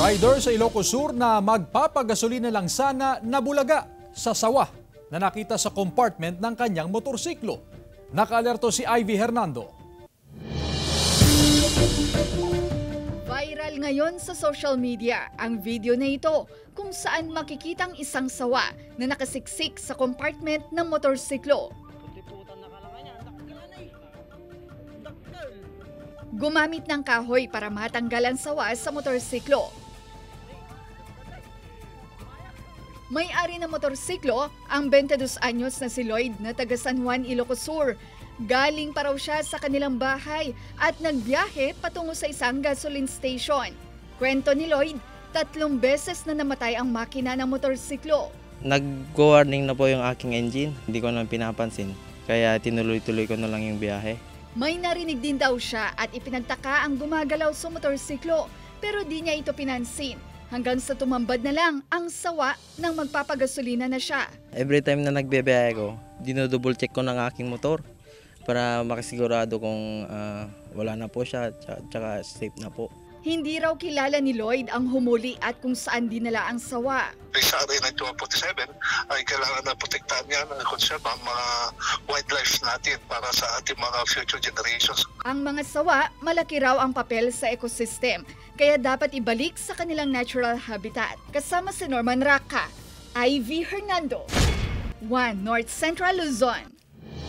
Rider sa Ilocos Sur na magpapagasolina lang sana nabulaga sa sawa na nakita sa compartment ng kanyang motorsiklo. Nakaalerto si Ivy Hernando. Viral ngayon sa social media ang video na ito kung saan makikitang isang sawa na nakasiksik sa compartment ng motorsiklo. Gumamit ng kahoy para matanggal ang sawa sa motorsiklo. May-ari ng motorsiklo ang 22 anyos na si Lloyd na taga San Juan, Ilocos Sur. Galing pa raw siya sa kanilang bahay at nagbiyahe patungo sa isang gasoline station. Kwento ni Lloyd, 3 beses na namatay ang makina ng motorsiklo. Nag-warning na po yung aking engine, hindi ko na pinapansin. Kaya tinuloy-tuloy ko na lang yung biyahe. May narinig din daw siya at ipinagtaka ang gumagalaw sa motorsiklo pero di niya ito pinansin. Hanggang sa tumambad na lang ang sawa nang magpapagasolina na siya. Every time na nagbibiyahe ko, dinodouble check ko ng aking motor para makasigurado kung wala na po siya tsaka safe na po. Hindi raw kilala ni Lloyd ang humuli at kung saan dinala ang sawa. Sa RA 9147 ay kailangan na protektahan niya ng conserve ang mga wildlife natin para sa ating mga future generations. Ang mga sawa, malaki raw ang papel sa ecosystem, kaya dapat ibalik sa kanilang natural habitat. Kasama si Norman Raca, Ivy Hernando, 1 North Central Luzon.